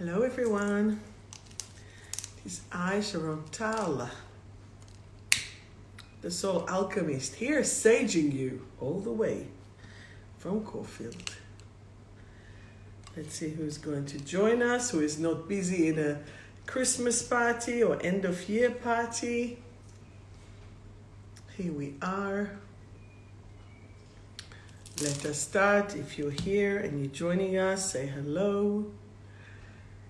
Hello everyone, it is I, Chantal, the soul alchemist, here saging you all the way from Caulfield. Let's see who's going to join us, who is not busy in a Christmas party or end of year party. Here we are. Let us start. If you're here and you're joining us, say hello.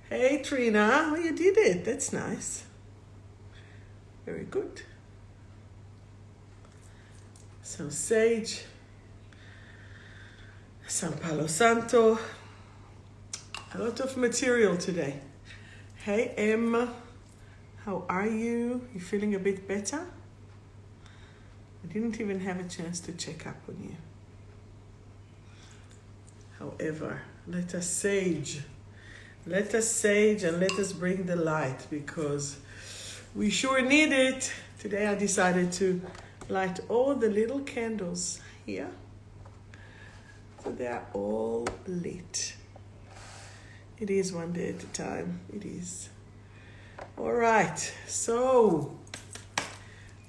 Hey Trina, well, you did it. That's nice. Very good. So Sage, San Palo Santo, a lot of material today. Hey Emma, how are you? You feeling a bit better? I didn't even have a chance to check up on you. However, let us sage. Let us sage and let us bring the light because we sure need it. Today I decided to light all the little candles here. So they are all lit. It is one day at a time. It is. All right. So,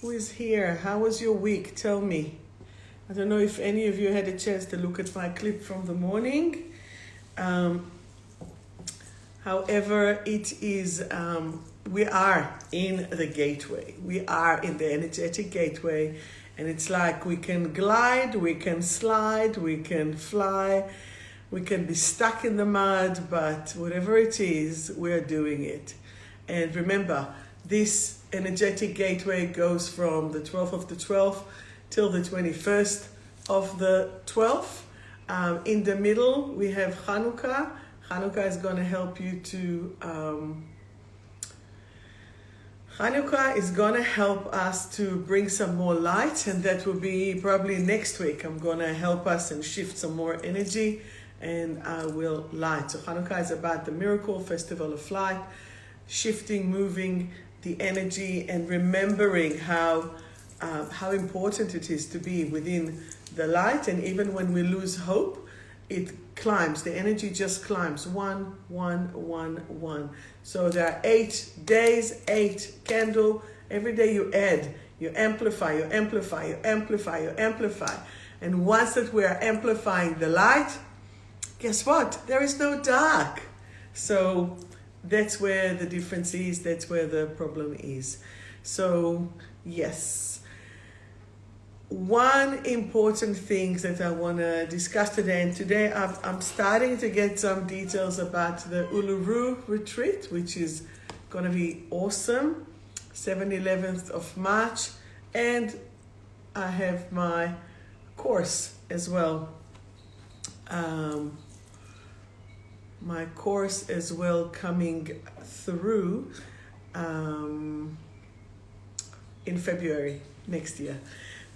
who is here? How was your week? Tell me. I don't know if any of you had a chance to look at my clip from the morning. However, it is, we are in the gateway. We are in the energetic gateway. And it's like we can glide, we can slide, we can fly, we can be stuck in the mud, but whatever it is, we're doing it. And remember, this energetic gateway goes from the 12th of the 12th till the 21st of the 12th. In the middle, we have Hanukkah. Hanukkah is going to help you to, Hanukkah is going to help us to bring some more light, and that will be probably next week. I'm going to help us and shift some more energy, and I will light. So Hanukkah is about the miracle, festival of light, shifting, moving the energy, and remembering how important it is to be within the light. And even when we lose hope, it climbs. The energy just climbs. 1, 1, 1, 1. So there are 8 days, 8 candle. Every day you add, you amplify, you amplify, you amplify, you amplify. And once that we are amplifying the light, guess what? There is no dark. So that's where the difference is. That's where the problem is. So yes. One important thing that I want to discuss today, and today I'm starting to get some details about the Uluru retreat, which is going to be awesome, 7th-11th of March, and I have my course as well. My course as well coming through in February next year.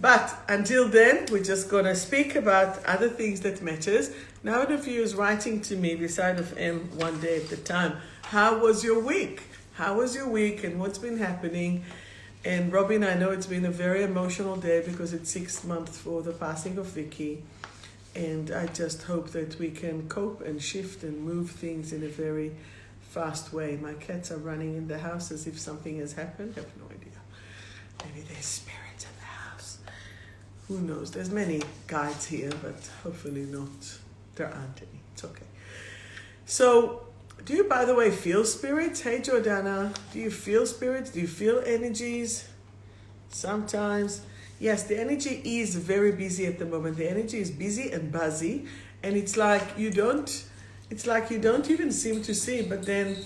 But until then, we're just going to speak about other things that matters. Now, one of you is writing to me beside of M one day at a time. How was your week? How was your week and what's been happening? And Robin, I know it's been a very emotional day because it's 6 months for the passing of Vicky. And I just hope that we can cope and shift and move things in a very fast way. My cats are running in the house as if something has happened. I have no idea. Maybe there's spirits in the house. Who knows? There's many guides here, but hopefully not. There aren't any. It's okay. So, do you, by the way, feel spirits? Hey, Jordana. Do you feel spirits? Do you feel energies? Sometimes. Yes, the energy is very busy at the moment. The energy is busy and buzzy. And it's like you don't even seem to see, but then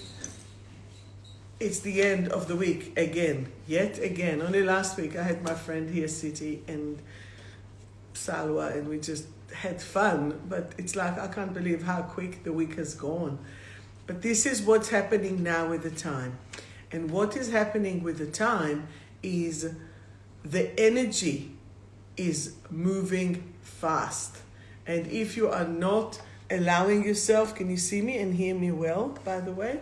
it's the end of the week again, yet again. Only last week I had my friend here, 𝗬𝗎, and Salwa, and we just had fun. But it's like, I can't believe how quick the week has gone. But this is what's happening now with the time. And what is happening with the time is the energy is moving fast. And if you are not allowing yourself, can you see me and hear me well, by the way?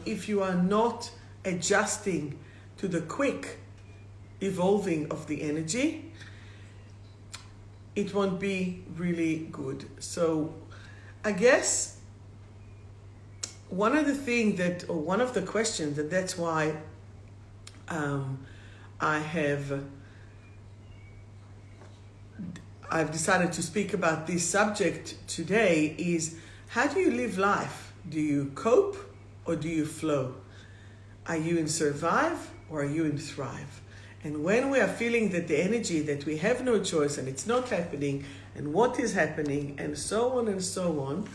If you are not adjusting to the quick evolving of the energy, it won't be really good. So I guess one of the things that, or one of the questions, and that's why I've decided to speak about this subject today, is how do you live life? Do you cope or do you flow? Are you in survive or are you in thrive? And when we are feeling that the energy that we have no choice and it's not happening and what is happening and so on,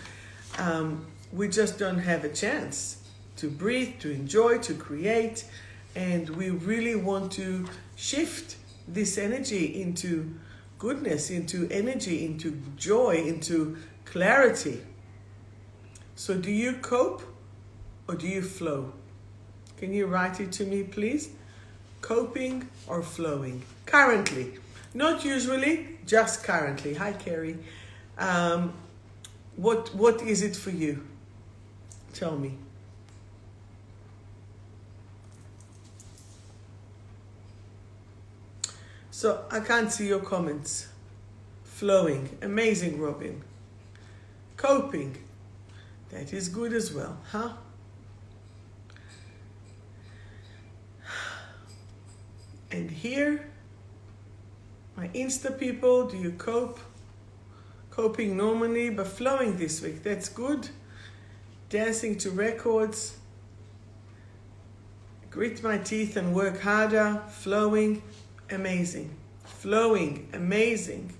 we just don't have a chance to breathe, to enjoy, to create. And we really want to shift this energy into goodness, into energy, into joy, into clarity. So do you cope or do you flow? Can you write it to me, please? Coping or flowing? Currently. Not usually, just currently. Hi, Carrie. What is it for you? Tell me. So I can't see your comments. Flowing. Amazing, Robin. Coping. That is good as well, huh? And here, my Insta people, do you cope? Coping normally, but flowing this week. That's good. Dancing to records. Grit my teeth and work harder. Flowing. Amazing. Flowing. Amazing.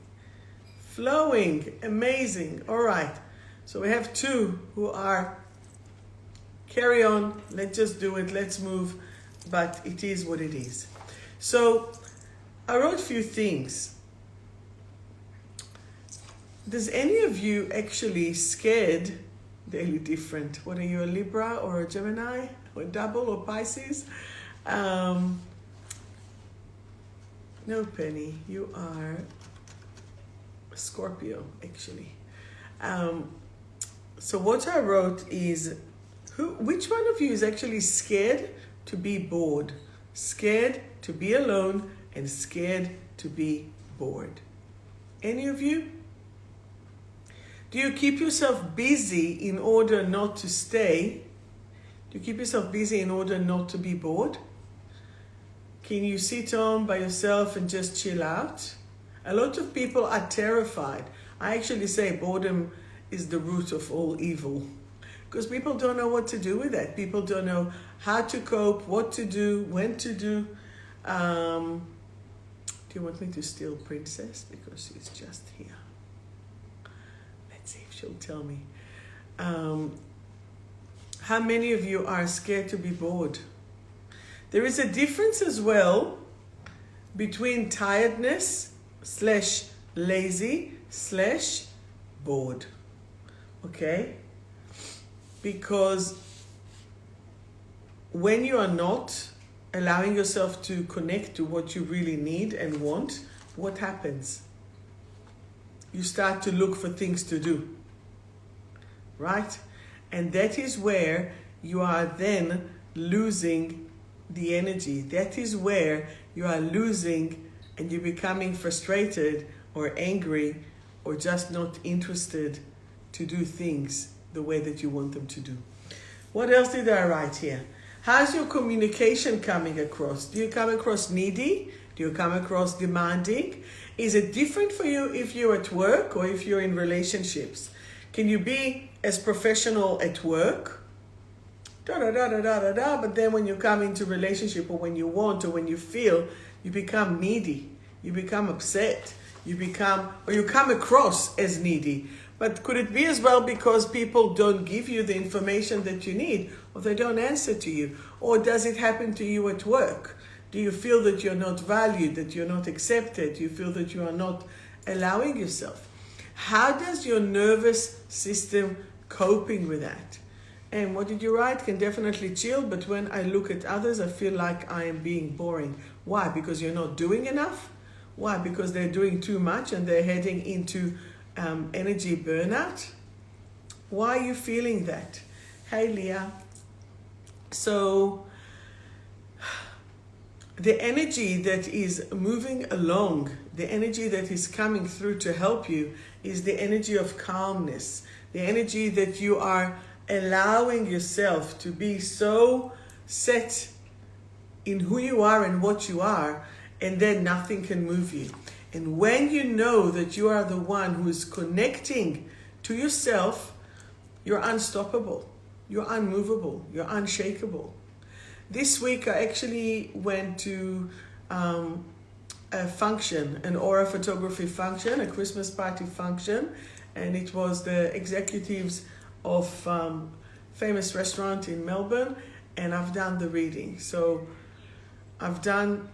Flowing. Amazing. All right. So we have two who are carry on. Let's just do it. Let's move. But it is what it is. So I wrote a few things. Does any of you actually scared? Daily different. What are you, a Libra or a Gemini or double or Pisces? No, Penny, you are a Scorpio, actually. So what I wrote is, which one of you is actually scared to be bored? Scared to be alone and scared to be bored? Any of you? Do you keep yourself busy in order not to stay? Do you keep yourself busy in order not to be bored? Can you sit home by yourself and just chill out? A lot of people are terrified. I actually say boredom is the root of all evil, because people don't know what to do with that. People don't know how to cope, what to do, when to do. Do you want me to steal Princess? Because she's just here. Let's see if she'll tell me. How many of you are scared to be bored? There is a difference as well between tiredness / lazy / bored. Okay? Because when you are not allowing yourself to connect to what you really need and want, what happens? You start to look for things to do. Right? And that is where you are then losing the energy. That is where you are losing and you're becoming frustrated or angry or just not interested to do things the way that you want them to do. What else did I write here? How's your communication coming across? Do you come across needy? Do you come across demanding? Is it different for you if you're at work or if you're in relationships? Can you be as professional at work? But then when you come into relationship or when you want or when you feel, you become needy. You become upset. You come across as needy. But could it be as well because people don't give you the information that you need, or they don't answer to you? Or does it happen to you at work? Do you feel that you're not valued, that you're not accepted? Do you feel that you are not allowing yourself? How does your nervous system coping with that? And what did you write? Can definitely chill, but when I look at others, I feel like I am being boring. Why? Because you're not doing enough? Why? Because they're doing too much and they're heading into energy burnout? Why are you feeling that? Hey, Leah. So the energy that is moving along, the energy that is coming through to help you is the energy of calmness, the energy that you are allowing yourself to be so set in who you are and what you are, and then nothing can move you. And when you know that you are the one who is connecting to yourself, you're unstoppable, you're unmovable, you're unshakable. This week I actually went to a function, an aura photography function, a Christmas party function, and it was the executives of famous restaurant in Melbourne, and I've done the reading. So I've done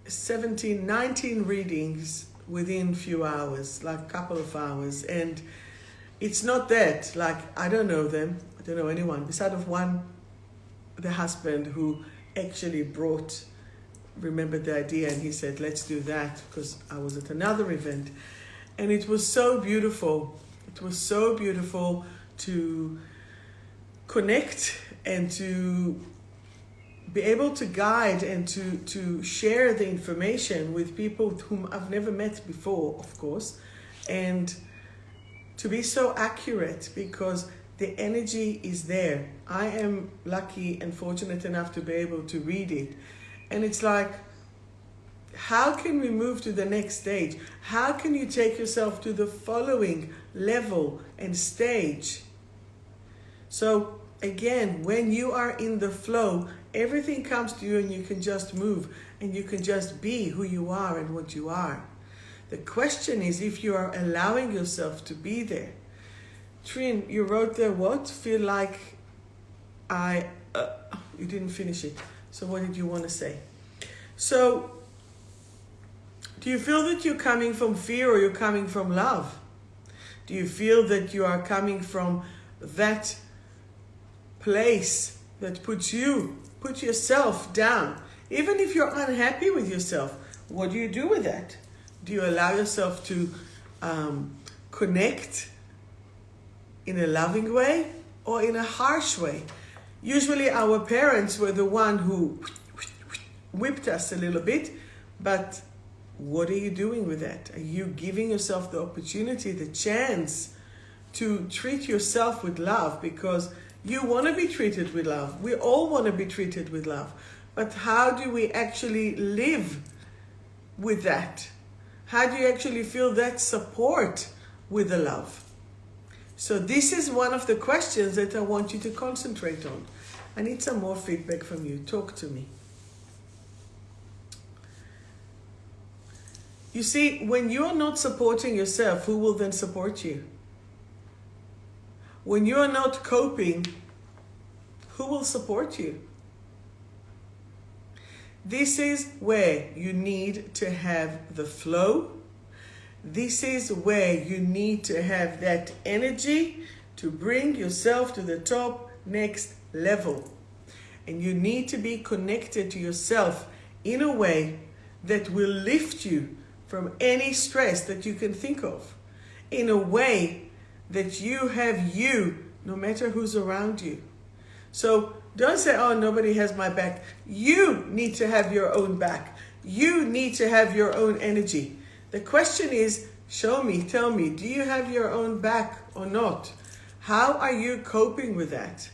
19 readings within a few hours, like a couple of hours. And it's not that, like, I don't know them, I don't know anyone, besides of one, the husband who actually remembered the idea, and he said, let's do that, because I was at another event. And it was so beautiful. It was so beautiful to connect and to be able to guide and to share the information with people whom I've never met before, of course, and to be so accurate, because the energy is there. I am lucky and fortunate enough to be able to read it. And it's like, how can we move to the next stage? How can you take yourself to the following level and stage? So again, when you are in the flow, everything comes to you and you can just move and you can just be who you are and what you are. The question is if you are allowing yourself to be there. Trin, you wrote there what? Feel like you didn't finish it. So what did you want to say? So, do you feel that you're coming from fear or you're coming from love? Do you feel that you are coming from that place that put yourself down? Even if you're unhappy with yourself, what do you do with that? Do you allow yourself to connect in a loving way or in a harsh way? Usually our parents were the one who whipped us a little bit, but what are you doing with that? Are you giving yourself the opportunity, the chance to treat yourself with love? Because you want to be treated with love. We all want to be treated with love. But how do we actually live with that? How do you actually feel that support with the love? So this is one of the questions that I want you to concentrate on. I need some more feedback from you. Talk to me. You see, when you are not supporting yourself, who will then support you? When you are not coping, who will support you? This is where you need to have the flow. This is where you need to have that energy to bring yourself to the top next level. And you need to be connected to yourself in a way that will lift you from any stress that you can think of. In a way that you have you, no matter who's around you. So don't say, oh, nobody has my back. You need to have your own back. You need to have your own energy. The question is, show me, tell me, do you have your own back or not? How are you coping with that?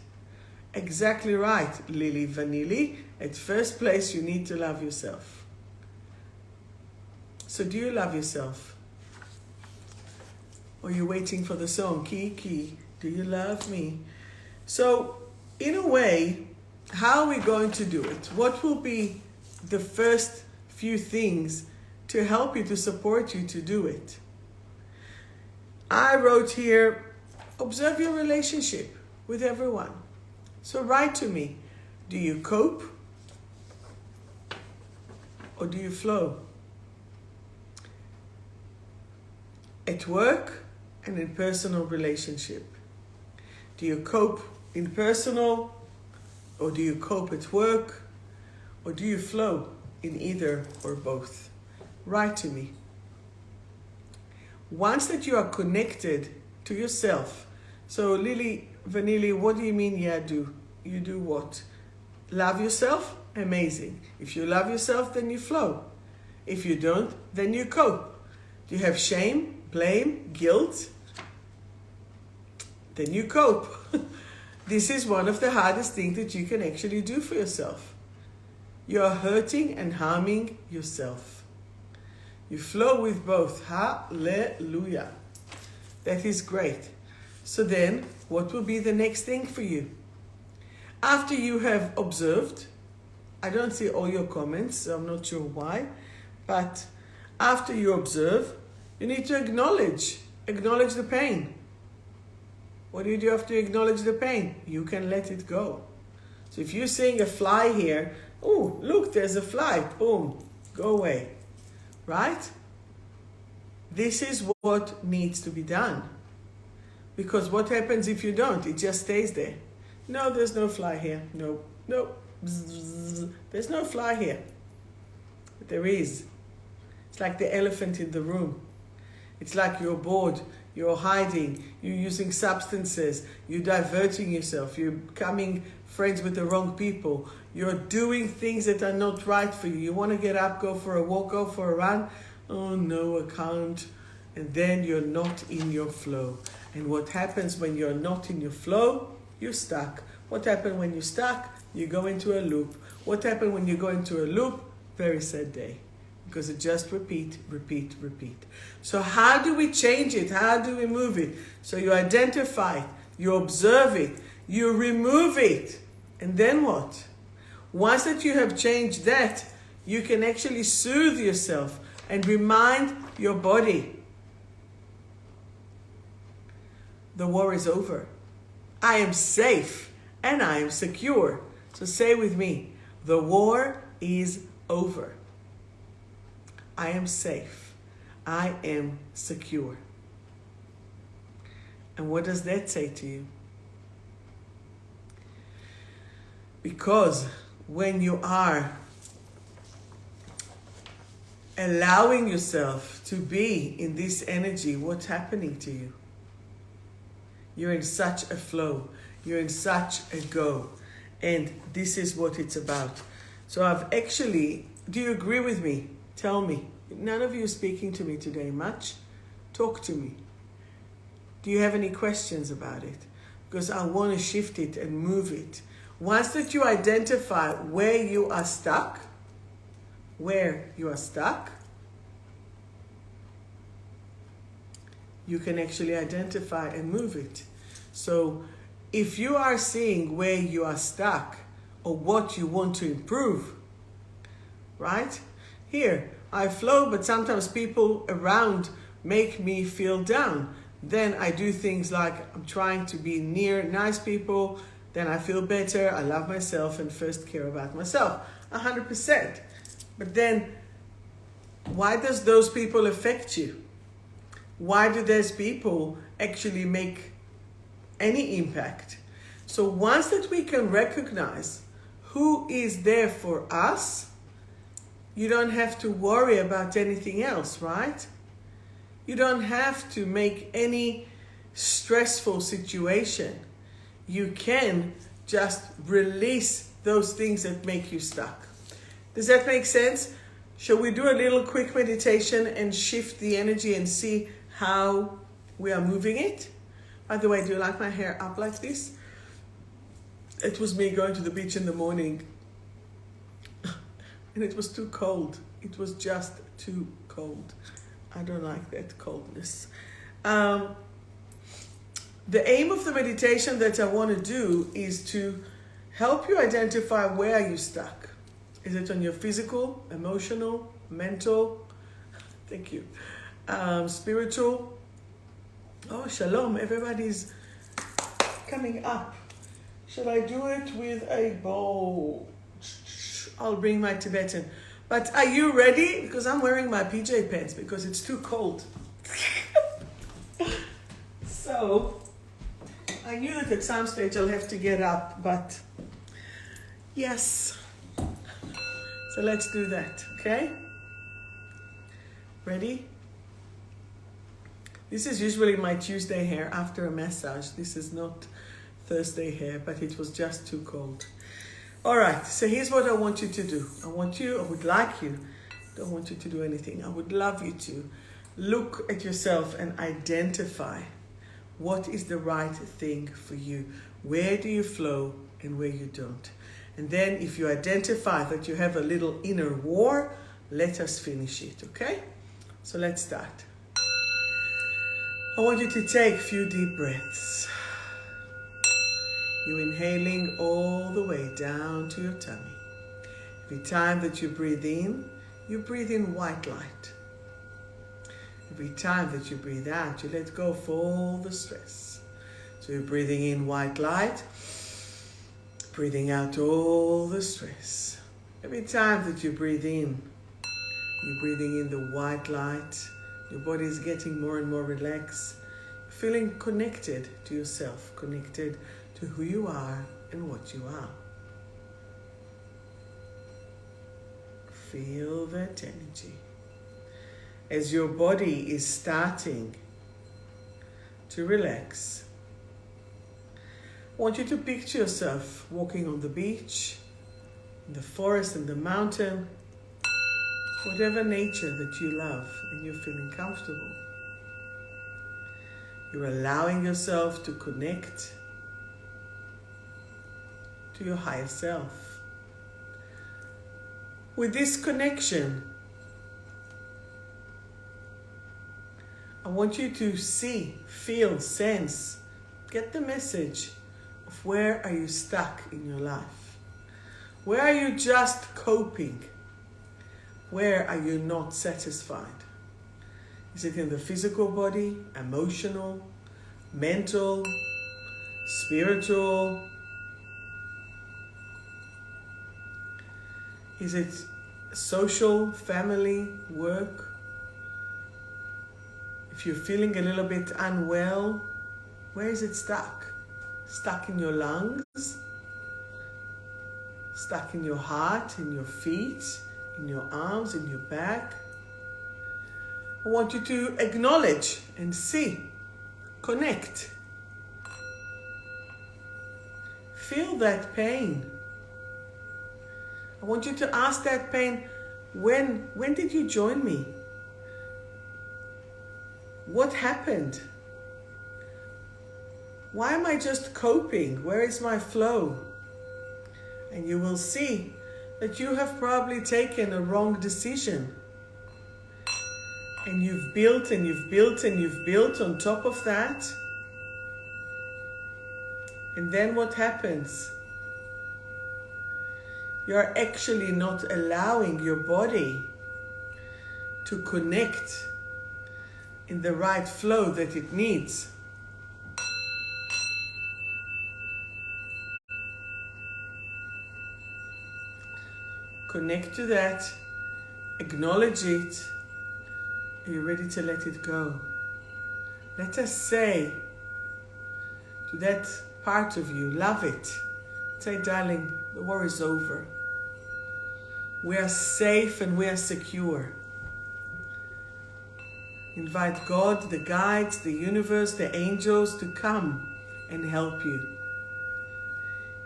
Exactly right, Lily Vanilli. At first place, you need to love yourself. So do you love yourself? Or are you waiting for the song, Kiki, do you love me? So, in a way, how are we going to do it? What will be the first few things to help you, to support you to do it? I wrote here, observe your relationship with everyone. So write to me, do you cope or do you flow? At work and in personal relationship. Do you cope in personal, or do you cope at work, or do you flow in either or both? Write to me. Once that you are connected to yourself, so Lily Vanilli, what do you mean, yeah, do? You do what? Love yourself? Amazing. If you love yourself, then you flow. If you don't, then you cope. Do you have shame, blame, guilt? Then you cope. This is one of the hardest things that you can actually do for yourself. You're hurting and harming yourself. You flow with both. Hallelujah. That is great. So then, what will be the next thing for you? After you have observed, I don't see all your comments, so I'm not sure why, but after you observe, you need to acknowledge the pain. What do you do after you acknowledge the pain? You can let it go. So if you're seeing a fly here, oh, look, there's a fly, boom, go away, right? This is what needs to be done. Because what happens if you don't? It just stays there. No, there's no fly here. No. There's no fly here. But there is. It's like the elephant in the room. It's like you're bored, you're hiding, you're using substances, you're diverting yourself, you're becoming friends with the wrong people, you're doing things that are not right for you. You want to get up, go for a walk, go for a run. Oh no, I can't. And then you're not in your flow. And what happens when you're not in your flow? You're stuck. What happens when you're stuck? You go into a loop. What happens when you go into a loop? Very sad day. Because it just repeat. So how do we change it? How do we move it? So you identify it, you observe it, you remove it. And then what? Once that you have changed that, you can actually soothe yourself and remind your body. The war is over. I am safe and I am secure. So say with me, the war is over. I am safe. I am secure. And what does that say to you? Because when you are allowing yourself to be in this energy, what's happening to you? You're in such a flow. You're in such a go. And this is what it's about. So I've actually, do you agree with me? Tell me. None of you are speaking to me today much. Talk to me. Do you have any questions about it? Because I want to shift it and move it. Once that you identify where you are stuck, you can actually identify and move it. So if you are seeing where you are stuck or what you want to improve, right? Here, I flow, but sometimes people around make me feel down. Then I do things like I'm trying to be near nice people, then I feel better, I love myself and first care about myself, 100%. But then, why does those people affect you? Why do those people actually make any impact? So once that we can recognize who is there for us, you don't have to worry about anything else, right? You don't have to make any stressful situation. You can just release those things that make you stuck. Does that make sense? Shall we do a little quick meditation and shift the energy and see how we are moving it? By the way, do you like my hair up like this? It was me going to the beach in the morning and it was too cold. It was just too cold. I don't like that coldness. The aim of the meditation that I want to do is to help you identify where are you stuck. Is it on your physical, emotional, mental? Thank you. Spiritual? Oh, shalom. Everybody's coming up. Should I do it with a bowl? I'll bring my Tibetan. But are you ready? Because I'm wearing my PJ pants because it's too cold. So, I knew that at some stage I'll have to get up, but yes. So let's do that, okay? Ready? This is usually my Tuesday hair after a massage. This is not Thursday hair, but it was just too cold. All right, so here's what I want you to do. I would like you, don't want you to do anything. I would love you to look at yourself and identify What is the right thing for you? Where do you flow and where you don't? And then if you identify that you have a little inner war, let us finish it, okay? So let's start. I want you to take a few deep breaths. You're inhaling all the way down to your tummy. Every time that you breathe in white light. Every time that you breathe out, you let go of all the stress. So you're breathing in white light, breathing out all the stress. Every time that you breathe in, you're breathing in the white light. Your body is getting more and more relaxed. Feeling connected to yourself, connected to who you are and what you are. Feel that energy. As your body is starting to relax, I want you to picture yourself walking on the beach, in the forest, in the mountain, whatever nature that you love and you're feeling comfortable. You're allowing yourself to connect to your higher self. With this connection, I want you to see, feel, sense, get the message of where are you stuck in your life? Where are you just coping? Where are you not satisfied? Is it in the physical body, emotional, mental, spiritual? Is it social, family, work? If you're feeling a little bit unwell, where is it stuck? Stuck in your lungs? Stuck in your heart, in your feet, in your arms, in your back? I want you to acknowledge and see, connect. Feel that pain. I want you to ask that pain, when did you join me? What happened? Why am I just coping? Where is my flow? And you will see that you have probably taken a wrong decision. And you've built and you've built and you've built on top of that. And then what happens? You're actually not allowing your body to connect in the right flow that it needs. Connect to that, acknowledge it. Are you ready to let it go? Let us say to that part of you, love it. Say, darling, the war is over. We are safe and we are secure. Invite God, the guides, the universe, the angels to come and help you.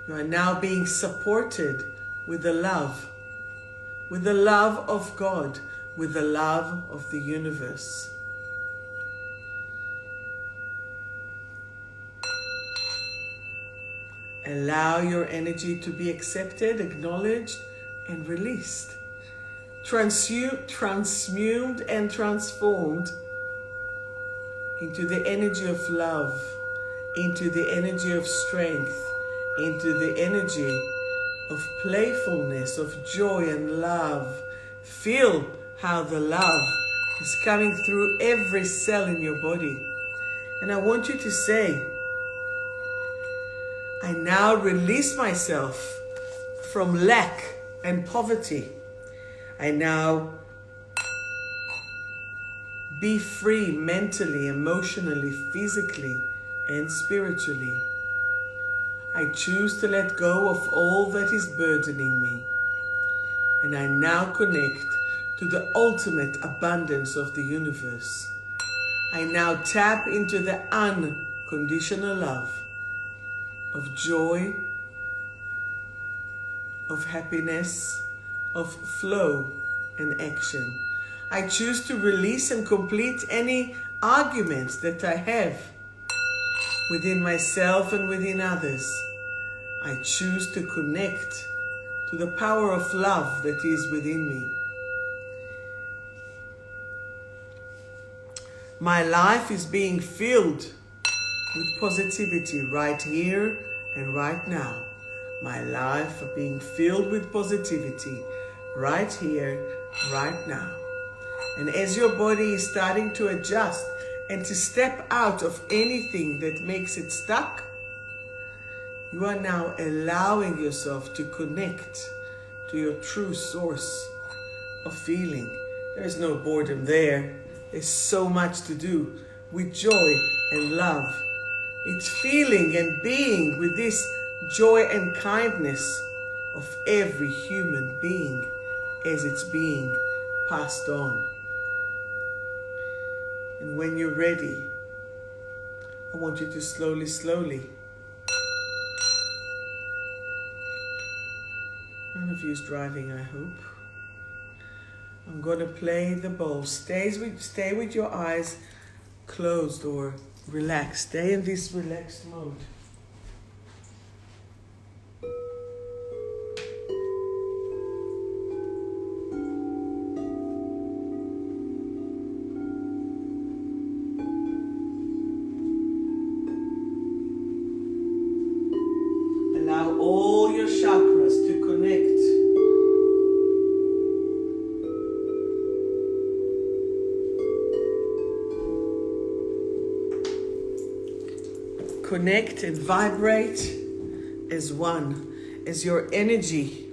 You are now being supported with the love of God, with the love of the universe. Allow your energy to be accepted, acknowledged, and released. Transmuted and transformed into the energy of love, into the energy of strength, into the energy of playfulness, of joy and love. Feel how the love is coming through every cell in your body. And I want you to say, I now release myself from lack and poverty. I now be free mentally, emotionally, physically, and spiritually. I choose to let go of all that is burdening me. And I now connect to the ultimate abundance of the universe. I now tap into the unconditional love of joy, of happiness, of flow and action. I choose to release and complete any arguments that I have within myself and within others. I choose to connect to the power of love that is within me. My life is being filled with positivity right here and right now. My life is being filled with positivity right here, right now. And as your body is starting to adjust and to step out of anything that makes it stuck, you are now allowing yourself to connect to your true source of feeling. There is no boredom there. There's so much to do with joy and love. It's feeling and being with this joy and kindness of every human being as it's being passed on. And when you're ready, I want you to slowly, none of you is driving, I hope. I'm going to play the bowl. Stay with your eyes closed or relaxed. Stay in this relaxed mode. Allow all your chakras to connect. Connect and vibrate as one, as your energy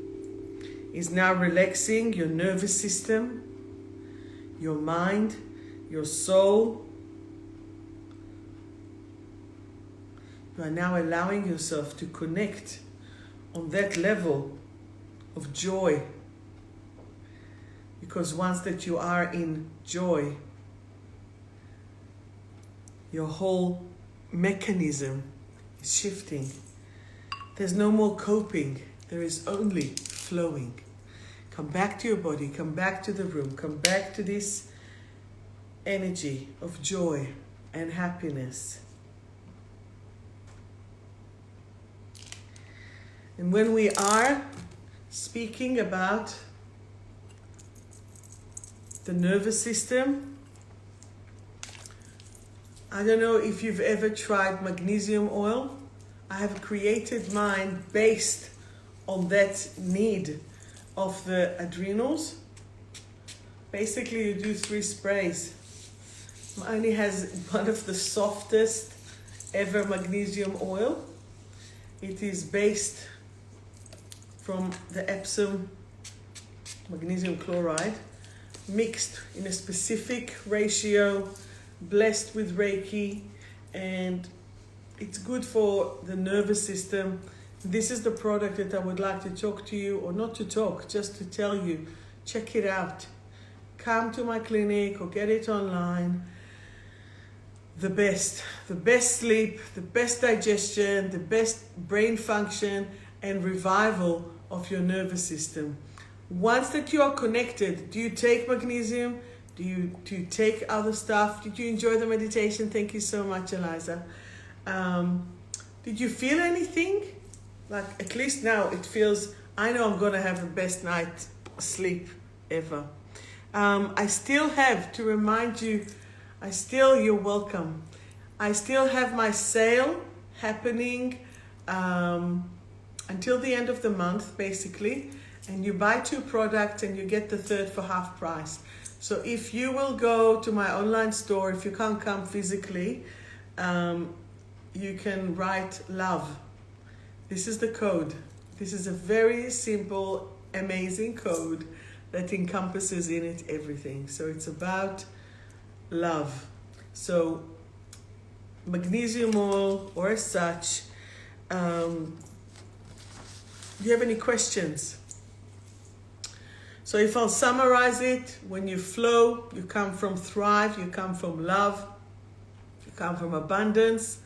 is now relaxing your nervous system, your mind, your soul. You are now allowing yourself to connect on that level of joy. Because once that you are in joy, your whole mechanism is shifting. There's no more coping. There is only flowing. Come back to your body. Come back to the room. Come back to this energy of joy and happiness. And when we are speaking about the nervous system, I don't know if you've ever tried magnesium oil. I have created mine based on that need of the adrenals. Basically, you do 3 sprays. Mine has one of the softest ever magnesium oil. It is based from the Epsom magnesium chloride, mixed in a specific ratio, blessed with Reiki, and it's good for the nervous system. This is the product that I would like to talk to you, or not to talk, just to tell you, check it out. Come to my clinic or get it online. The best sleep, the best digestion, the best brain function and revival of your nervous system. Once that you are connected, do you take magnesium? Do you take other stuff? Did you enjoy the meditation? Thank you so much, Eliza. Did you feel anything? Like, at least now it feels, I know I'm going to have the best night sleep ever. I still have to remind you, you're welcome. I still have my sale happening until the end of the month, basically. And you buy 2 products and you get the 3rd for half price. So if you will go to my online store, if you can't come physically, you can write love. This is the code. This is a very simple, amazing code that encompasses in it everything. So it's about love. So magnesium oil or as such. Do you have any questions? So if I'll summarize it, when you flow, you come from thrive, you come from love, you come from abundance.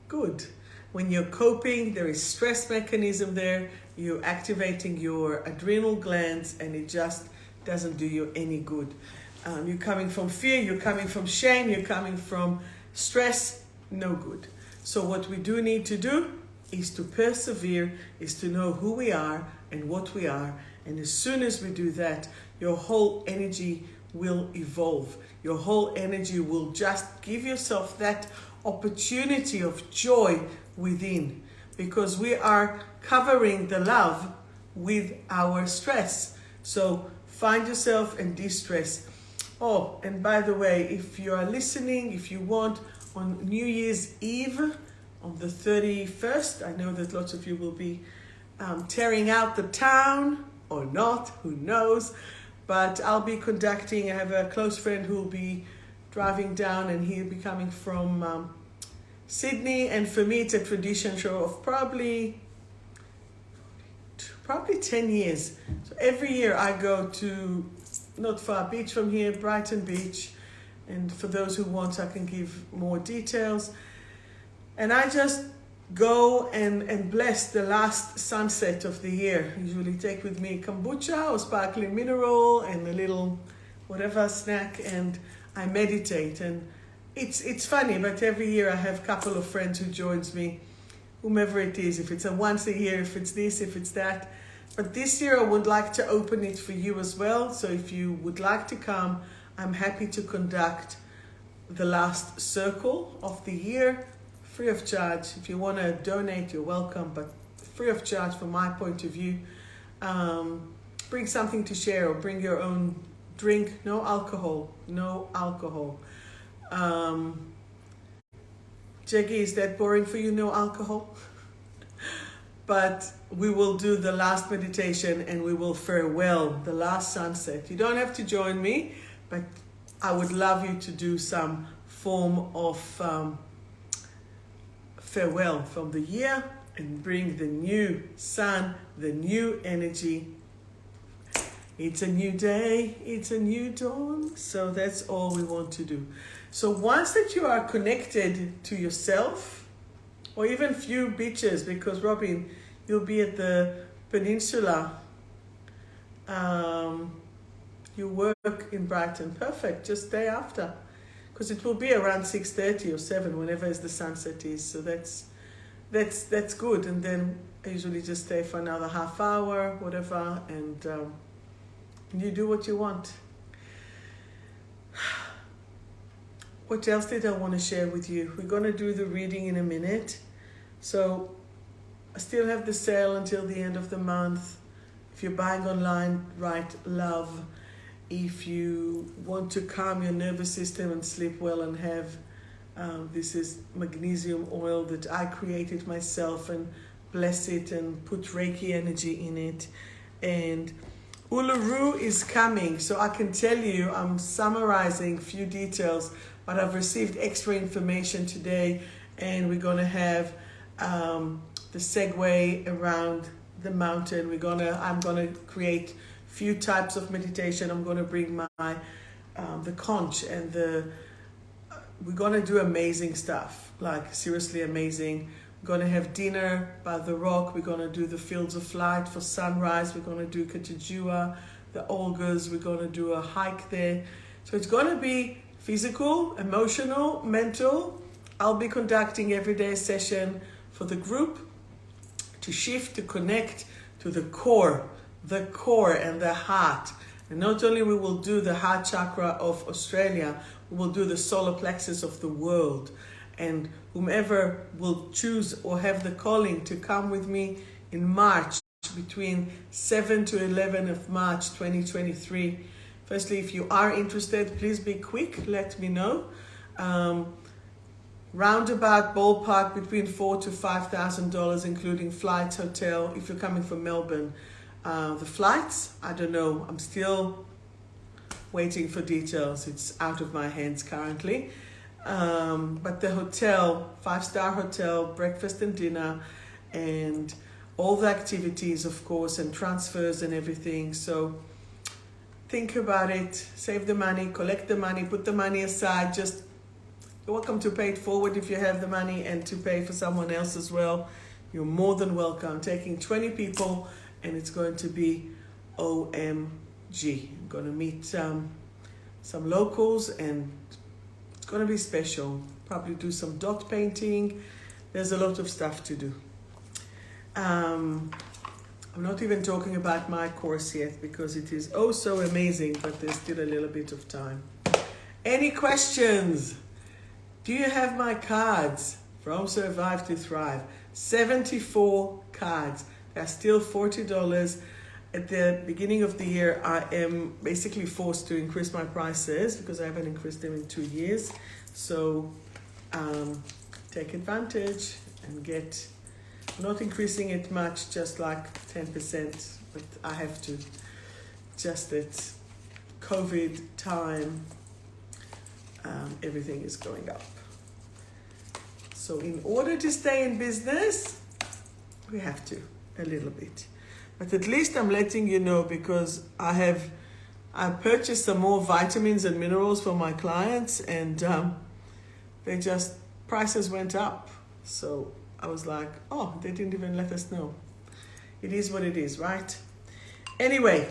Good. When you're coping, there is stress mechanism there. You're activating your adrenal glands and it just doesn't do you any good. You're coming from fear, you're coming from shame, you're coming from stress, no good. So what we do need to do is to persevere, is to know who we are and what we are. And as soon as we do that, your whole energy will evolve. Your whole energy will just give yourself that opportunity of joy within, because we are covering the love with our stress. So find yourself and de-stress. Oh, and by the way, if you are listening, if you want, on New Year's Eve, on the 31st, I know that lots of you will be tearing out the town, or not, who knows, but I'll be conducting. I have a close friend who will be driving down, and he'll be coming from Sydney, and for me it's a tradition show of probably 10 years. So every year I go to not far beach from here, Brighton Beach, and for those who want I can give more details. And I just go and bless the last sunset of the year. I usually take with me kombucha or sparkling mineral and a little whatever snack, and I meditate. And it's funny, but every year I have a couple of friends who joins me, whomever it is, if it's a once a year, if it's this, if it's that. But this year I would like to open it for you as well. So if you would like to come, I'm happy to conduct the last circle of the year, free of charge. If you want to donate, you're welcome, but free of charge from my point of view. Bring something to share, or bring your own drink. No alcohol, no alcohol. Jackie, is that boring for you, no alcohol? But we will do the last meditation and we will farewell the last sunset. You don't have to join me, but I would love you to do some form of farewell from the year and bring the new sun, the new energy. It's a new day, it's a new dawn. So that's all we want to do. So once that you are connected to yourself, or even few beaches, because Robin, you'll be at the peninsula. You work in Brighton. Perfect, just day after. Because it will be around 6:30 or 7, whenever is the sunset is. So that's good. And then I usually just stay for another half hour, whatever, and you do what you want. What else did I want to share with you? We're going to do the reading in a minute. So I still have the sale until the end of the month. If you're buying online, write love. If you want to calm your nervous system and sleep well and have, this is magnesium oil that I created myself and bless it and put Reiki energy in it. And Uluru is coming. So I can tell you, I'm summarizing a few details, but I've received extra information today, and we're going to have the Segway around the mountain. I'm gonna create a few types of meditation. I'm gonna bring my the conch, and we're gonna do amazing stuff, like seriously amazing. We're gonna have dinner by the rock. We're gonna do the fields of light for sunrise. We're gonna do Katajua, the Olgas. We're gonna do a hike there. So it's gonna be physical, emotional, mental. I'll be conducting everyday session for the group to shift, to connect to the core and the heart. And not only we will do the heart chakra of Australia, we will do the solar plexus of the world. And whomever will choose or have the calling to come with me in March, between 7 to 11 of March 2023. Firstly, if you are interested, please be quick, let me know. Roundabout ballpark between $4,000 to $5,000, including flights, hotel. If you're coming from Melbourne, the flights, I don't know. I'm still waiting for details. It's out of my hands currently. But the hotel, 5-star hotel, breakfast and dinner, and all the activities, of course, and transfers and everything. So think about it. Save the money, collect the money, put the money aside. Just you're welcome to pay it forward if you have the money, and to pay for someone else as well. You're more than welcome. I'm taking 20 people, and it's going to be OMG. I'm going to meet some locals, and it's going to be special. Probably do some dot painting, there's a lot of stuff to do. I'm not even talking about my course yet because it is oh so amazing, but there's still a little bit of time. Any questions? Do you have my cards? From Survive to Thrive. 74 cards. They're still $40. At the beginning of the year, I am basically forced to increase my prices because I haven't increased them in 2 years. So take advantage and get, not increasing it much, just like 10%, but I have to. Just that COVID time, everything is going up. So in order to stay in business, we have to, a little bit. But at least I'm letting you know because I purchased some more vitamins and minerals for my clients, and prices went up. So I was like, oh, they didn't even let us know. It is what it is, right? Anyway,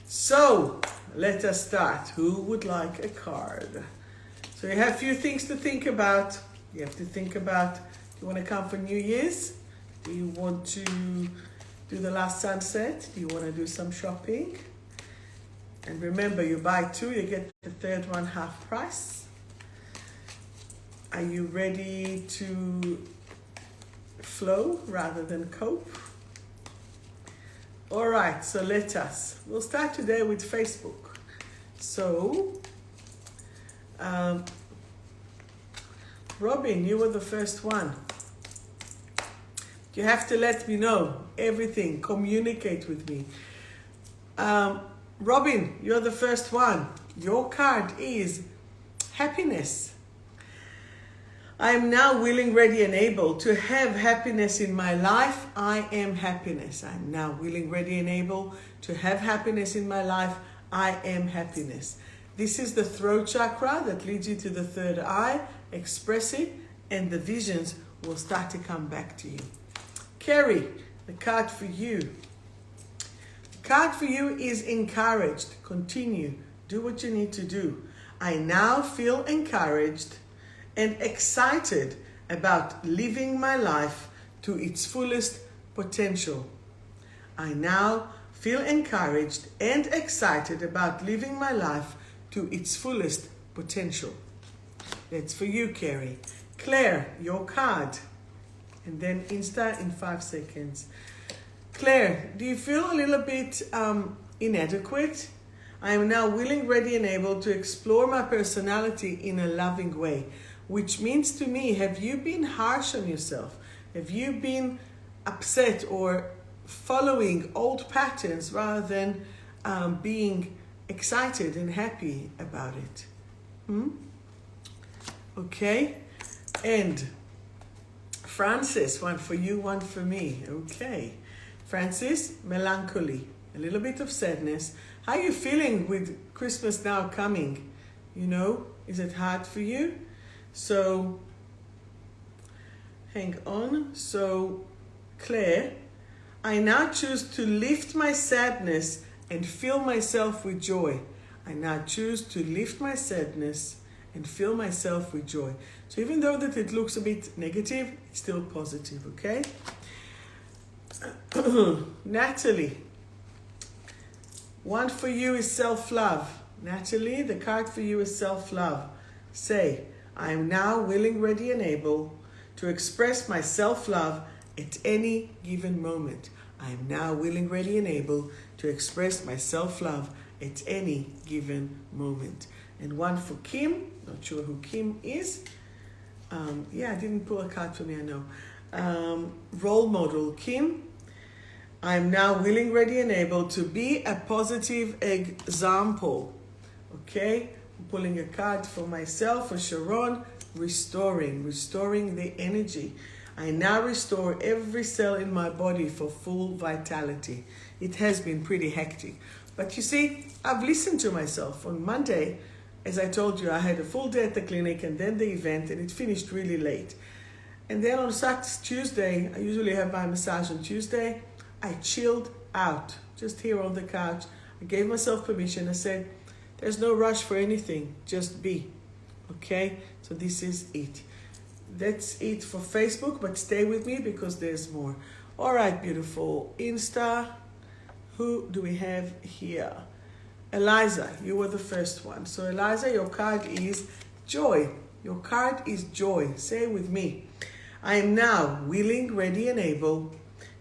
so let us start. Who would like a card? So you have a few things to think about. You have to think about, do you want to come for New Year's? Do you want to do the last sunset? Do you want to do some shopping? And remember, you buy 2, you get the third one half price. Are you ready to flow rather than cope? All right, so we'll start today with Facebook. So, Robin, you were the first one. You have to let me know everything. Communicate with me. Robin, you're the first one. Your card is happiness. I am now willing, ready, and able to have happiness in my life. I am happiness. I am now willing, ready, and able to have happiness in my life. I am happiness. This is the throat chakra that leads you to the third eye. Express it, and the visions will start to come back to you. Carrie, the card for you. The card for you is encouraged. Continue. Do what you need to do. I now feel encouraged and excited about living my life to its fullest potential. I now feel encouraged and excited about living my life to its fullest potential. That's for you, Carrie. Claire, your card. And then Insta in 5 seconds. Claire, do you feel a little bit inadequate? I am now willing, ready, and able to explore my personality in a loving way. Which means to me, have you been harsh on yourself? Have you been upset or following old patterns rather than being excited and happy about it? Okay, and Francis, one for you, one for me. Okay, Francis, melancholy, a little bit of sadness. How are you feeling with Christmas now coming? You know, is it hard for you? So, hang on. So, Claire, I now choose to lift my sadness and fill myself with joy. I now choose to lift my sadness and fill myself with joy. So even though that it looks a bit negative, it's still positive, okay? Natalie, one for you is self-love. Natalie, the card for you is self-love. Say, I am now willing, ready, and able to express my self-love at any given moment. I am now willing, ready, and able to express my self-love at any given moment. And one for Kim, not sure who Kim is. Yeah, I didn't pull a card for me, I know. Role model, Kim. I am now willing, ready, and able to be a positive example. Okay, I'm pulling a card for myself, for Sharon. Restoring the energy. I now restore every cell in my body for full vitality. It has been pretty hectic. But you see, I've listened to myself. On Monday, as I told you, I had a full day at the clinic and then the event, and it finished really late. And then on Tuesday, I usually have my massage on Tuesday, I chilled out, just here on the couch. I gave myself permission. I said, there's no rush for anything, just be. Okay, so this is it. That's it for Facebook, but stay with me because there's more. All right, beautiful. Insta, who do we have here? Eliza, you were the first one. So Eliza, your card is joy. Your card is joy. Say it with me. I am now willing, ready, and able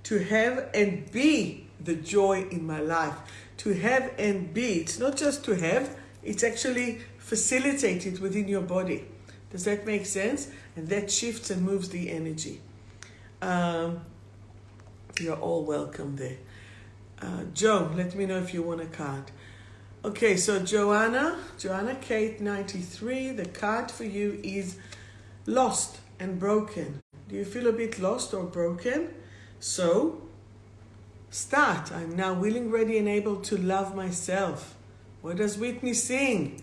to have and be the joy in my life. To have and be. It's not just to have, it's actually facilitated within your body. Does that make sense? And that shifts and moves the energy. You're all welcome there. Joe, let me know if you want a card. Okay, so Joanna Kate 93, the card for you is lost and broken. Do you feel a bit lost or broken? So, start. I'm now willing, ready, and able to love myself. What does Whitney sing?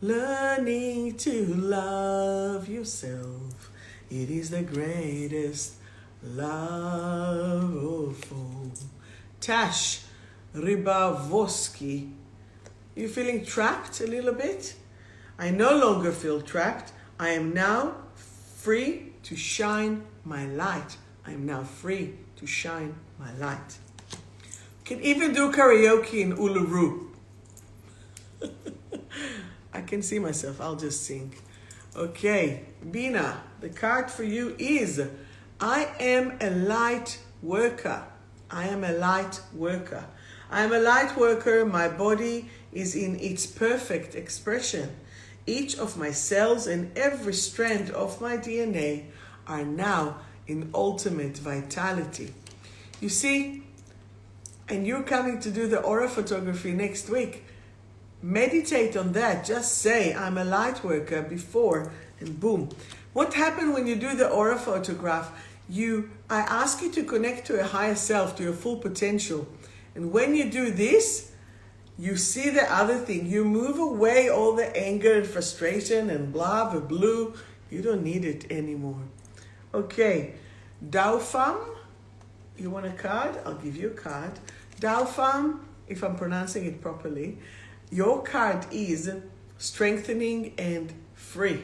Learning to love yourself. It is the greatest love of all. Tash Ribavosky. You feeling trapped a little bit? I no longer feel trapped. I am now free to shine my light. I am now free to shine my light. Can even do karaoke in Uluru. I can see myself. I'll just sing. Okay, Bina, the card for you is I am a light worker. I am a light worker. I am a light worker. My body is in its perfect expression. Each of my cells and every strand of my DNA are now in ultimate vitality. You see, and you're coming to do the aura photography next week. Meditate on that. Just say, I'm a light worker before, and boom. What happened when you do the aura photograph? I ask you to connect to a higher self, to your full potential. And when you do this, you see the other thing. You move away all the anger and frustration and blah, blah, blue. You don't need it anymore. Okay, 𝗹𝗵, you want a card? I'll give you a card. 𝗹𝗵, if I'm pronouncing it properly, your card is strengthening and free.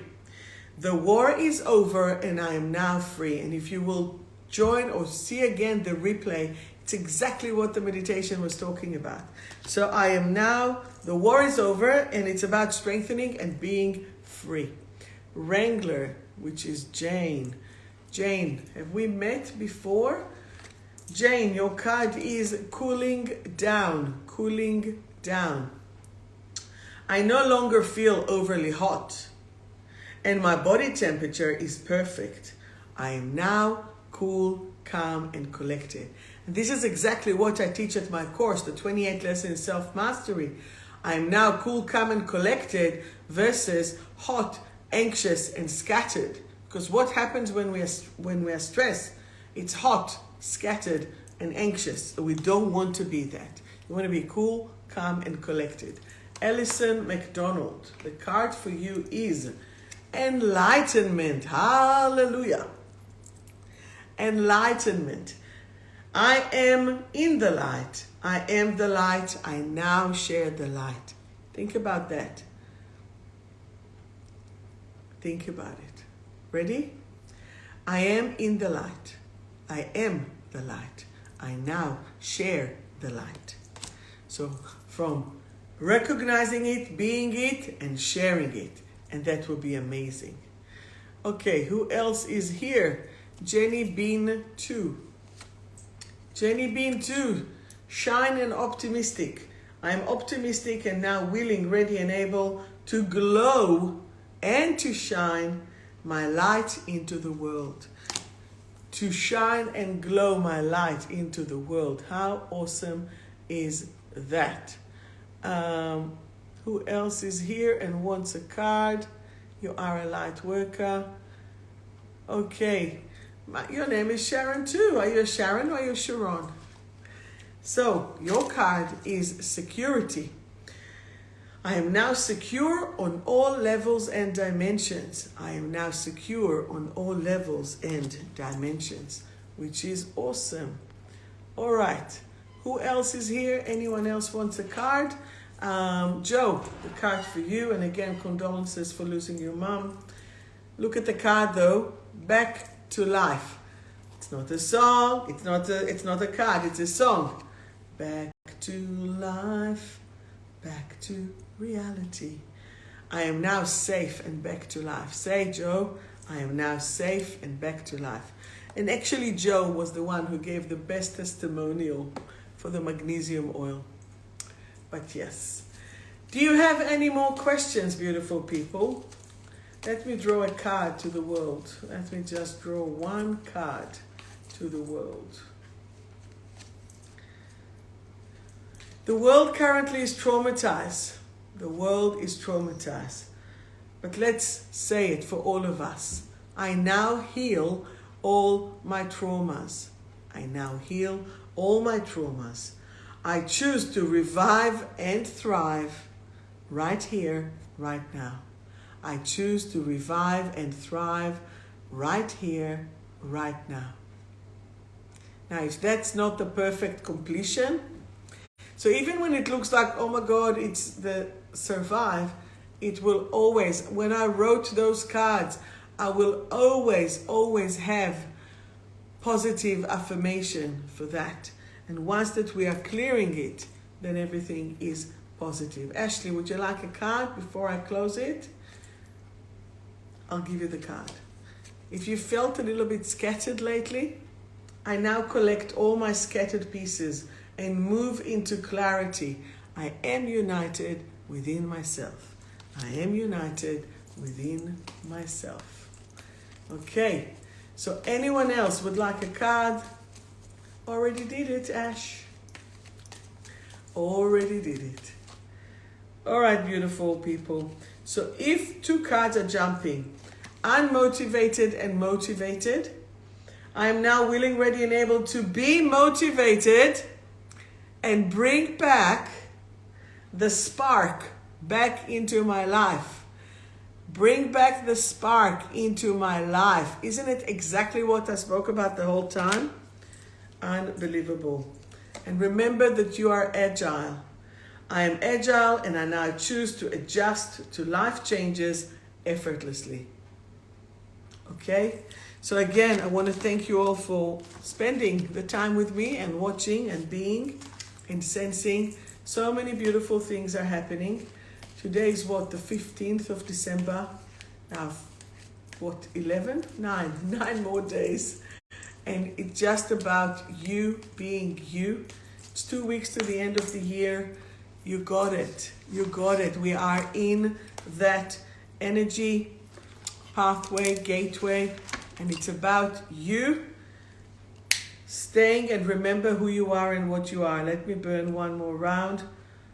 The war is over and I am now free. And if you will join or see again the replay, it's exactly what the meditation was talking about. So I am now, the war is over and it's about strengthening and being free. Wrangler, which is Jane. Jane, have we met before? Jane, your card is cooling down, cooling down. I no longer feel overly hot and my body temperature is perfect. I am now cool, calm, and collected. And this is exactly what I teach at my course, the 28 Lessons in Self-Mastery. I am now cool, calm, and collected versus hot, anxious, and scattered. Because what happens when we are stressed? It's hot, scattered, and anxious. So we don't want to be that. You want to be cool, calm, and collected. 𝗟𝗏𝗏, the card for you is enlightenment. Hallelujah. Enlightenment. I am in the light. I am the light. I now share the light. Think about that. Think about it. Ready? I am in the light. I am the light. I now share the light. So from recognizing it, being it, and sharing it. And that will be amazing. Okay, who else is here? Jenny Bean 2. Jenny Bean 2. Shine and optimistic. I am optimistic and now willing, ready, and able to glow and to shine my light into the world. To shine and glow my light into the world. How awesome is that? Who else is here and wants a card? You are a light worker. Okay. Your name is Sharon too. Are you a Sharon or are you Sharon? So, your card is security. I am now secure on all levels and dimensions. I am now secure on all levels and dimensions, which is awesome. All right. Who else is here? Anyone else wants a card? Joe, the card for you. And again, condolences for losing your mom. Look at the card though. back to life. It's not a song, it's not a card, it's a song. Back to life, back to reality. I am now safe and back to life. Say, Joe, I am now safe and back to life. And actually, Joe was the one who gave the best testimonial for the magnesium oil. But yes. Do you have any more questions, beautiful people? Let me draw a card to the world. Let me just draw one card to the world. The world currently is traumatized. The world is traumatized. But let's say it for all of us. I now heal all my traumas. I now heal all my traumas. I choose to revive and thrive right here, right now. I choose to revive and thrive right here, right now. Now, if that's not the perfect completion, so even when it looks like, oh my God, it's the survive, it will always, when I wrote those cards, I will always have positive affirmation for that. And once that we are clearing it, then everything is positive. Ashley, would you like a card before I close it? I'll give you the card. If you felt a little bit scattered lately, I now collect all my scattered pieces and move into clarity. I am united within myself. I am united within myself. Okay, so anyone else would like a card? Already did it, Ash. Already did it. All right, beautiful people. So if two cards are jumping, unmotivated and motivated, I am now willing, ready, and able to be motivated and bring back the spark back into my life. Bring back the spark into my life. Isn't it exactly what I spoke about the whole time? Unbelievable. And remember that you are agile. I am agile and I now choose to adjust to life changes effortlessly. Okay? So again, I want to thank you all for spending the time with me and watching and being and sensing. So many beautiful things are happening. Today is what, the 15th of December? Now, what, 11? 9 more days. And it's just about you being you. It's 2 weeks to the end of the year. You got it. You got it. We are in that energy pathway, gateway, and it's about you staying and remember who you are and what you are. Let me burn one more round.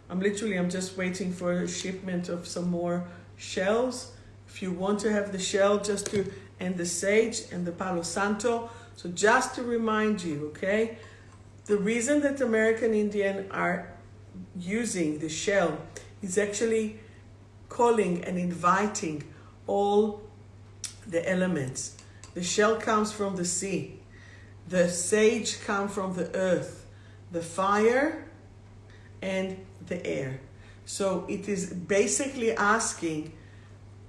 I'm just waiting for a shipment of some more shells. If you want to have the shell, just to, and the sage and the Palo Santo. So just to remind you, okay, the reason that American Indian are using the shell is actually calling and inviting all the elements. The shell comes from the sea. The sage comes from the earth, the fire, and the air. So it is basically asking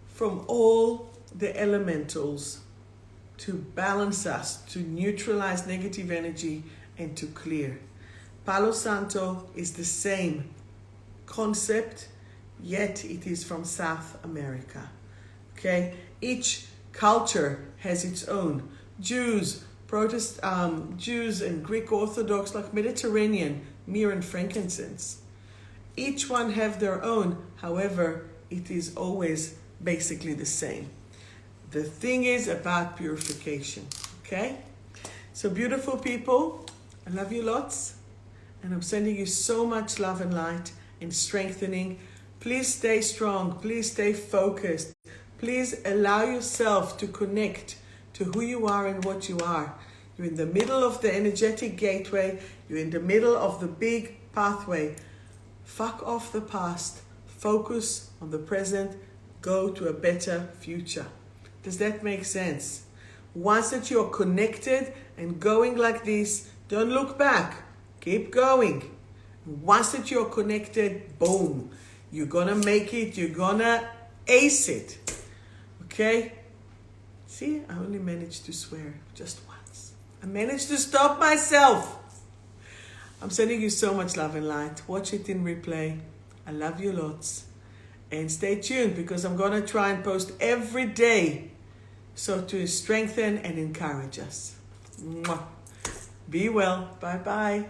from all the elementals to balance us, to neutralize negative energy and to clear. Palo Santo is the same concept, yet it is from South America. Okay, each culture has its own. Jews and Greek Orthodox, like Mediterranean, myrrh and frankincense. Each one have their own, however, it is always basically the same. The thing is about purification, okay? So beautiful people, I love you lots, and I'm sending you so much love and light and strengthening. Please stay strong, please stay focused. Please allow yourself to connect to who you are and what you are. You're in the middle of the energetic gateway. You're in the middle of the big pathway. Fuck off the past. Focus on the present. Go to a better future. Does that make sense? Once that you're connected and going like this, don't look back. Keep going. Once that you're connected, boom. You're gonna make it. You're gonna ace it. Okay? See, I only managed to swear just once. I managed to stop myself. I'm sending you so much love and light. Watch it in replay. I love you lots. And stay tuned because I'm going to try and post every day so to strengthen and encourage us. Mwah. Be well. Bye-bye.